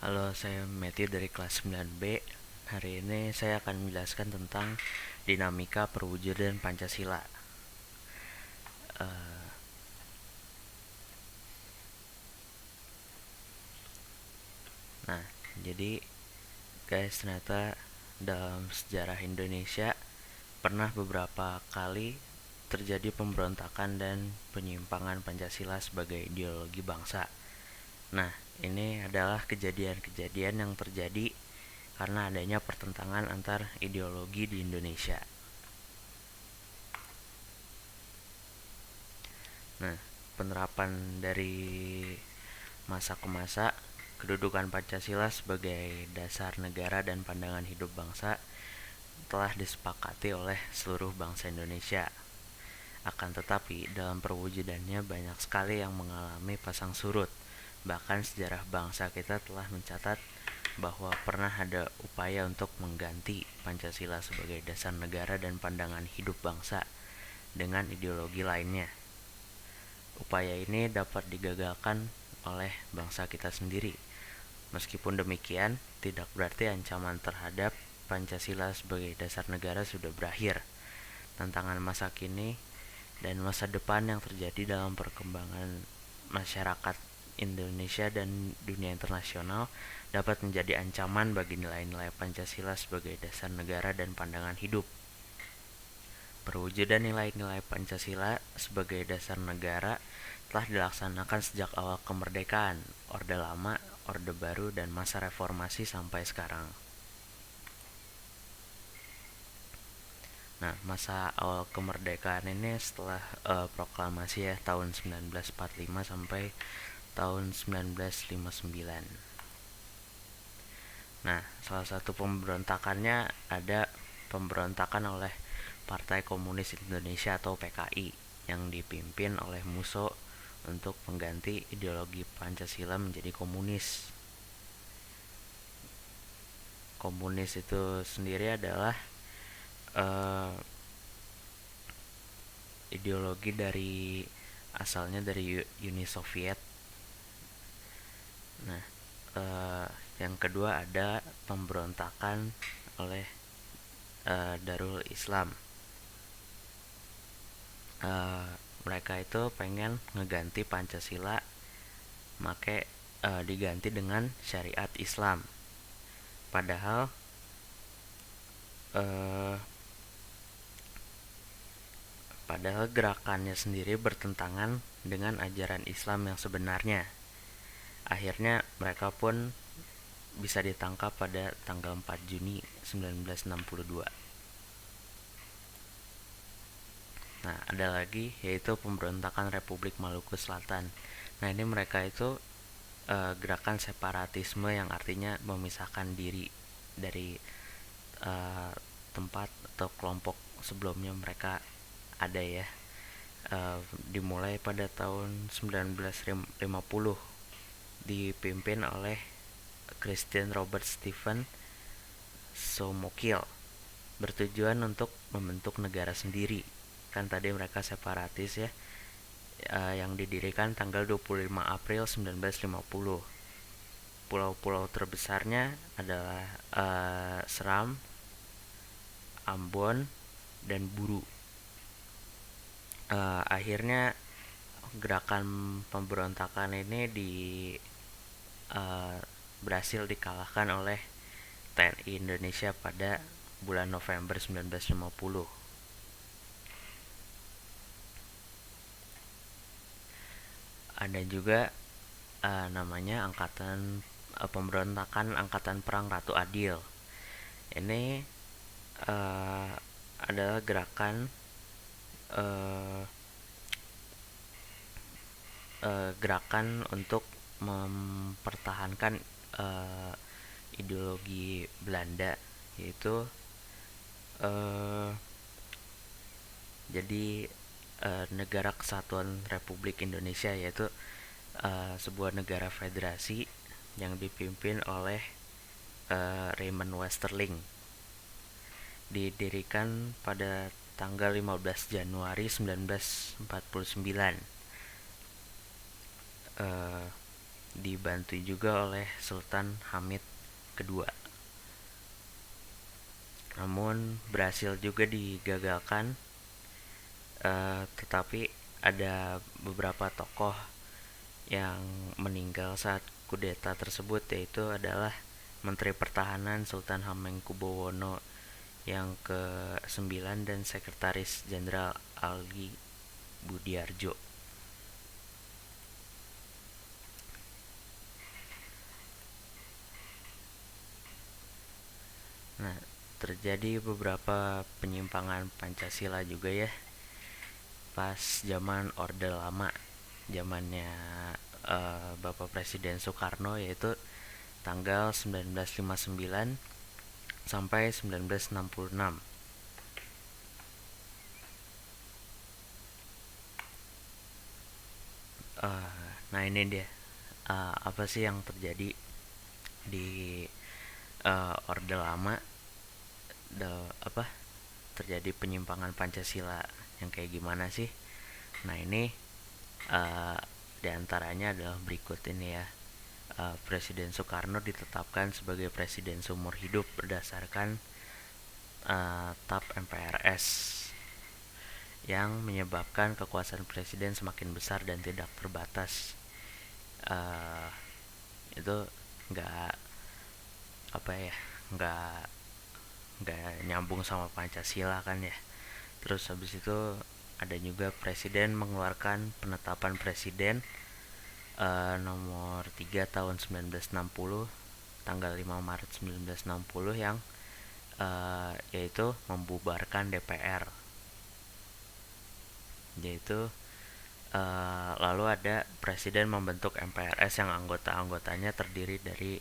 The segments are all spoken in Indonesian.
Halo, saya Matthew dari kelas 9B. Hari ini saya akan menjelaskan tentang dinamika perwujudan Pancasila. Eh, nah, jadi guys, ternyata dalam sejarah Indonesia pernah beberapa kali terjadi pemberontakan dan penyimpangan Pancasila sebagai ideologi bangsa. Nah, ini adalah kejadian-kejadian yang terjadi karena adanya pertentangan antar ideologi di Indonesia. Nah, penerapan dari masa ke masa, kedudukan Pancasila sebagai dasar negara dan pandangan hidup bangsa telah disepakati oleh seluruh bangsa Indonesia. Akan tetapi, dalam perwujudannya banyak sekali yang mengalami pasang surut. Bahkan sejarah bangsa kita telah mencatat bahwa pernah ada upaya untuk mengganti Pancasila sebagai dasar negara dan pandangan hidup bangsa dengan ideologi lainnya. Upaya ini dapat digagalkan oleh bangsa kita sendiri. Meskipun demikian, tidak berarti ancaman terhadap Pancasila sebagai dasar negara sudah berakhir. Tantangan masa kini dan masa depan yang terjadi dalam perkembangan masyarakat Indonesia dan dunia internasional dapat menjadi ancaman bagi nilai-nilai Pancasila sebagai dasar negara dan pandangan hidup. Perwujudan nilai-nilai Pancasila sebagai dasar negara telah dilaksanakan sejak awal kemerdekaan, Orde Lama, Orde Baru, dan masa reformasi sampai sekarang. Nah, masa awal kemerdekaan ini setelah proklamasi ya tahun 1945 sampai tahun 1959. Nah, salah satu pemberontakannya ada pemberontakan oleh Partai Komunis Indonesia atau PKI yang dipimpin oleh Musso untuk mengganti ideologi Pancasila menjadi komunis. Komunis itu sendiri adalah uh, ideologi dari asalnya dari Uni Soviet. Nah, yang kedua ada pemberontakan oleh Darul Islam. Mereka itu pengen ngeganti Pancasila, diganti dengan syariat Islam. Padahal uh, padahal gerakannya sendiri bertentangan dengan ajaran Islam yang sebenarnya. Akhirnya mereka pun bisa ditangkap pada tanggal 4 Juni 1962. Nah, ada lagi yaitu pemberontakan Republik Maluku Selatan. Nah, ini mereka itu gerakan separatisme yang artinya memisahkan diri dari uh, tempat atau kelompok sebelumnya mereka ada ya. Dimulai pada tahun 1950 dipimpin oleh Christian Robert Stephen Somokil, bertujuan untuk membentuk negara sendiri. Kan tadi mereka separatis ya, yang didirikan tanggal 25 April 1950. Pulau-pulau terbesarnya adalah Seram, Ambon, dan Buru. Akhirnya gerakan pemberontakan ini berhasil dikalahkan oleh TNI Indonesia pada bulan November 1950. Ada juga namanya pemberontakan Angkatan Perang Ratu Adil. Ini adalah gerakan untuk mempertahankan ideologi Belanda, yaitu jadi negara kesatuan Republik Indonesia, yaitu sebuah negara federasi yang dipimpin oleh Raymond Westerling. Didirikan pada tanggal 15 Januari 1949. dibantu juga oleh Sultan Hamid kedua. Namun berhasil juga digagalkan, tetapi ada beberapa tokoh yang meninggal saat kudeta tersebut, yaitu adalah Menteri Pertahanan Sultan Hamengkubuwono yang ke-9 dan Sekretaris Jenderal Algi Budiarjo. Nah, terjadi beberapa penyimpangan Pancasila juga ya pas zaman Orde Lama, zamannya Bapak Presiden Soekarno, yaitu tanggal 1959 sampai 1966. Nah ini dia, apa sih yang terjadi di Orde Lama, apa terjadi penyimpangan Pancasila yang kayak gimana sih? Nah ini diantaranya adalah berikut ini ya. Presiden Soekarno ditetapkan sebagai presiden seumur hidup berdasarkan TAP MPRS yang menyebabkan kekuasaan presiden semakin besar dan tidak terbatas. Itu nggak apa ya, nggak nyambung sama Pancasila kan ya. Terus habis itu ada juga presiden mengeluarkan penetapan presiden nomor 3 tahun 1960 tanggal 5 Maret 1960 yang yaitu membubarkan DPR. Yaitu lalu ada presiden membentuk MPRS yang anggota-anggotanya terdiri dari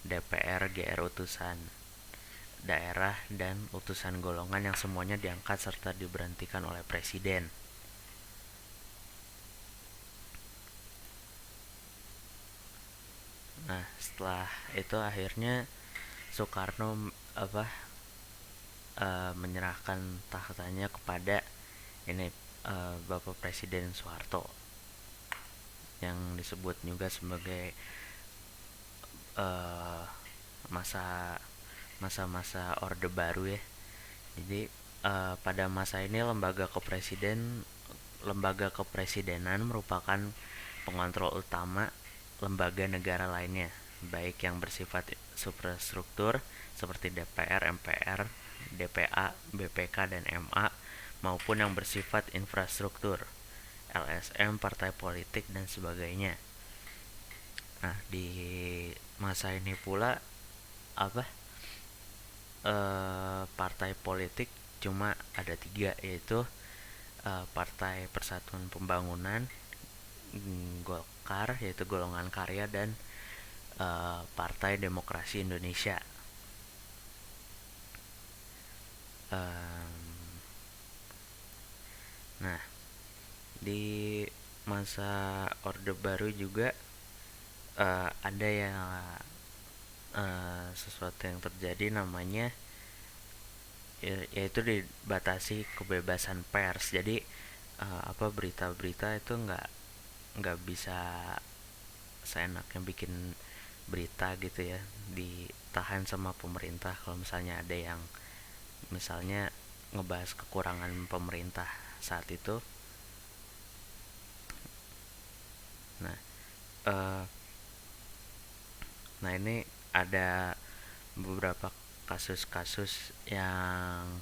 DPR, GR utusan daerah dan utusan golongan yang semuanya diangkat serta diberhentikan oleh presiden. Nah, setelah itu akhirnya Soekarno menyerahkan tahtanya kepada ini Bapak Presiden Soeharto yang disebut juga sebagai masa-masa Orde Baru ya. Jadi pada masa ini lembaga kepresidenan merupakan pengontrol utama lembaga negara lainnya, baik yang bersifat superstruktur seperti DPR, MPR, DPA, BPK, dan MA, maupun yang bersifat infrastruktur, LSM, partai politik, dan sebagainya. Nah, di masa ini pula partai politik cuma ada 3, yaitu Partai Persatuan Pembangunan, Golkar yaitu golongan karya, dan Partai Demokrasi Indonesia. Nah, di masa Orde Baru juga ada yang sesuatu yang terjadi namanya yaitu dibatasi kebebasan pers. Jadi berita-berita itu nggak bisa seenaknya bikin berita gitu ya, ditahan sama pemerintah kalau misalnya ada yang misalnya ngebahas kekurangan pemerintah saat itu. Nah ini ada beberapa kasus-kasus yang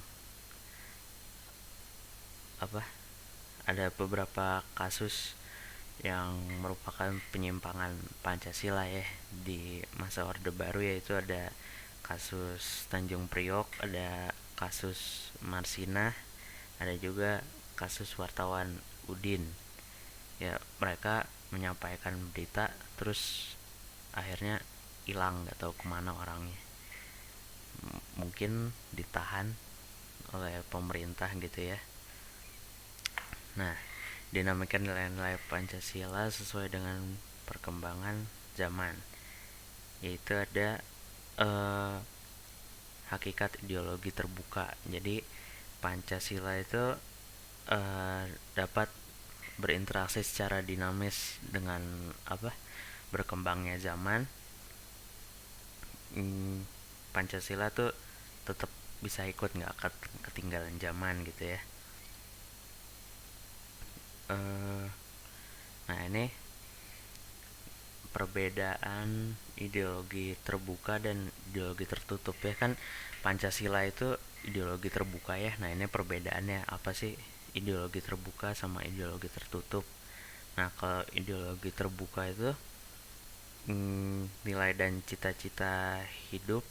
ada beberapa kasus yang merupakan penyimpangan Pancasila ya di masa Orde Baru, yaitu ada kasus Tanjung Priok, ada kasus Marsina, ada juga kasus wartawan Udin. Ya, mereka menyampaikan berita terus akhirnya hilang, nggak tahu kemana orangnya. Mungkin ditahan oleh pemerintah gitu ya. Nah, dinamakan nilai-nilai Pancasila sesuai dengan perkembangan zaman, yaitu ada hakikat ideologi terbuka. Jadi Pancasila itu dapat berinteraksi secara dinamis dengan berkembangnya zaman, Pancasila tuh tetap bisa ikut, nggak ketinggalan zaman gitu ya. Nah ini perbedaan ideologi terbuka dan ideologi tertutup ya kan. Pancasila itu ideologi terbuka ya. Nah ini perbedaannya apa sih ideologi terbuka sama ideologi tertutup. Nah kalau ideologi terbuka itu nilai dan cita-cita hidup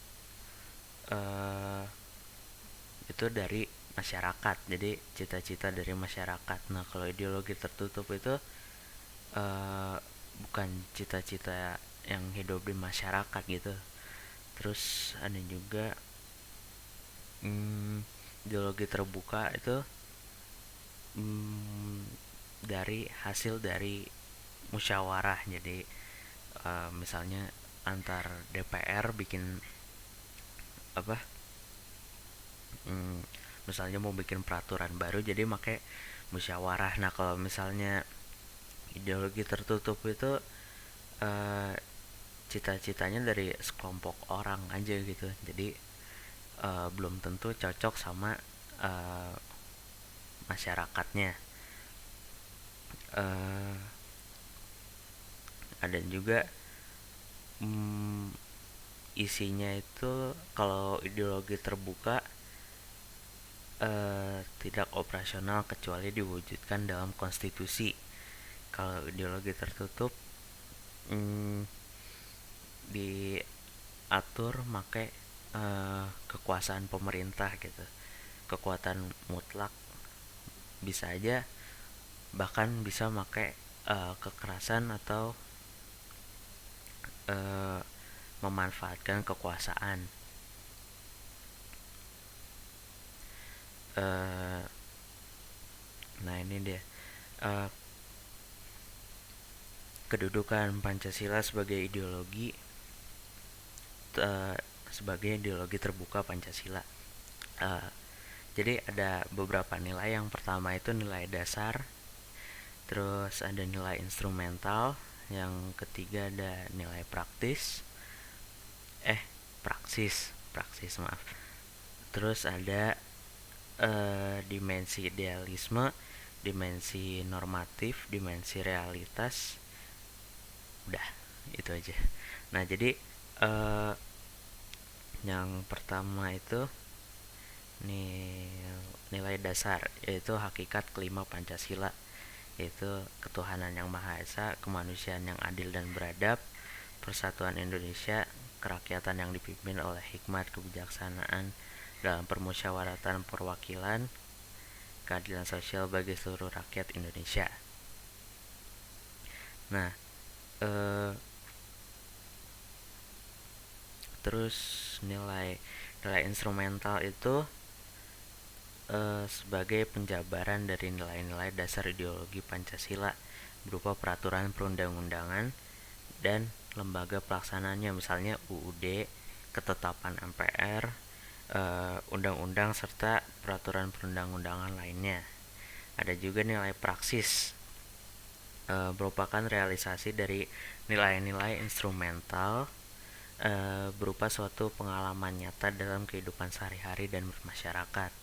itu dari masyarakat, jadi cita-cita dari masyarakat. Nah kalau ideologi tertutup itu bukan cita-cita yang hidup di masyarakat gitu. Terus ada juga ideologi terbuka itu dari hasil dari musyawarah. Jadi misalnya antar DPR bikin apa, misalnya mau bikin peraturan baru jadi pakai musyawarah. Nah kalau misalnya ideologi tertutup itu cita-citanya dari sekelompok orang aja gitu, jadi belum tentu cocok sama masyarakatnya. Ada juga isinya itu kalau ideologi terbuka tidak operasional kecuali diwujudkan dalam konstitusi. Kalau ideologi tertutup diatur pakai kekuasaan pemerintah gitu, kekuatan mutlak, bisa aja bahkan bisa pakai kekerasan atau memanfaatkan kekuasaan. Nah ini dia kedudukan Pancasila sebagai ideologi terbuka Pancasila. Jadi ada beberapa nilai. Yang pertama itu nilai dasar, terus ada nilai instrumental, yang ketiga ada nilai praksis, maaf. Terus ada dimensi idealisme, dimensi normatif, dimensi realitas. Udah, itu aja. Nah jadi yang pertama itu nilai dasar, yaitu hakikat kelima Pancasila, yaitu ketuhanan yang Maha Esa, kemanusiaan yang adil dan beradab, persatuan Indonesia, kerakyatan yang dipimpin oleh hikmat kebijaksanaan dalam permusyawaratan perwakilan, keadilan sosial bagi seluruh rakyat Indonesia. Nah terus nilai instrumental itu sebagai penjabaran dari nilai-nilai dasar ideologi Pancasila berupa peraturan perundang-undangan dan lembaga pelaksananya, misalnya UUD, ketetapan MPR, undang-undang serta peraturan perundang-undangan lainnya. Ada juga nilai praksis, merupakan realisasi dari nilai-nilai instrumental berupa suatu pengalaman nyata dalam kehidupan sehari-hari dan bermasyarakat.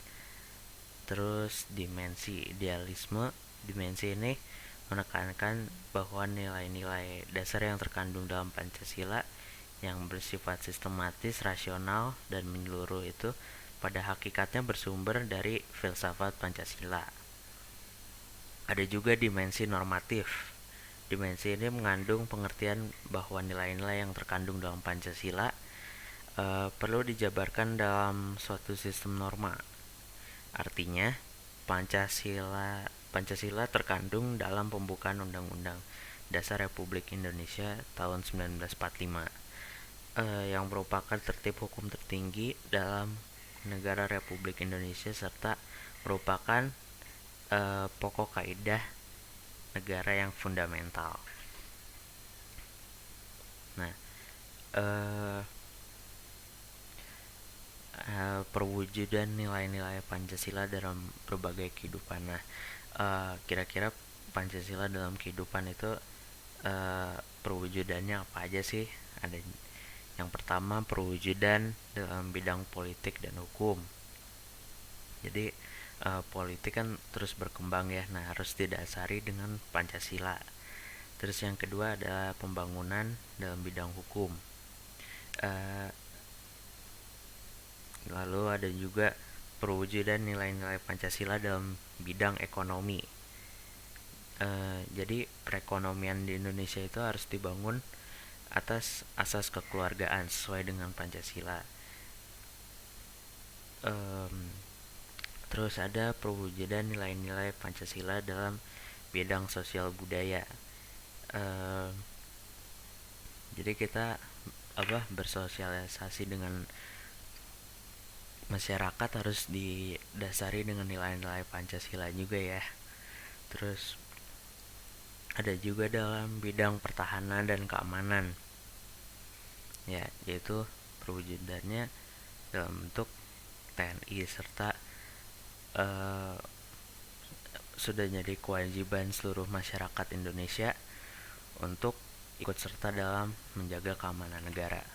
Terus dimensi idealisme, dimensi ini menekankan bahwa nilai-nilai dasar yang terkandung dalam Pancasila yang bersifat sistematis, rasional, dan menyeluruh itu pada hakikatnya bersumber dari filsafat Pancasila. Ada juga dimensi normatif. Dimensi ini mengandung pengertian bahwa nilai-nilai yang terkandung dalam Pancasila perlu dijabarkan dalam suatu sistem norma. Artinya Pancasila terkandung dalam pembukaan Undang-Undang Dasar Republik Indonesia tahun 1945 yang merupakan tertib hukum tertinggi dalam negara Republik Indonesia serta merupakan pokok kaidah negara yang fundamental. Nah, perwujudan nilai-nilai Pancasila dalam berbagai kehidupan. Nah, kira-kira Pancasila dalam kehidupan itu perwujudannya apa aja sih? Ada yang pertama, perwujudan dalam bidang politik dan hukum. Jadi politik kan terus berkembang ya, nah harus didasari dengan Pancasila. Terus yang kedua adalah pembangunan dalam bidang hukum. Eh, Lalu ada juga perwujudan nilai-nilai Pancasila dalam bidang ekonomi. Jadi perekonomian di Indonesia itu harus dibangun atas asas kekeluargaan sesuai dengan Pancasila. Terus ada perwujudan nilai-nilai Pancasila dalam bidang sosial budaya. Em, jadi kita bersosialisasi dengan masyarakat harus didasari dengan nilai-nilai Pancasila juga ya. Terus ada juga dalam bidang pertahanan dan keamanan, ya, yaitu perwujudannya dalam bentuk TNI serta sudah jadi kewajiban seluruh masyarakat Indonesia untuk ikut serta dalam menjaga keamanan negara.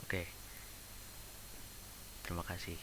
Oke, terima kasih.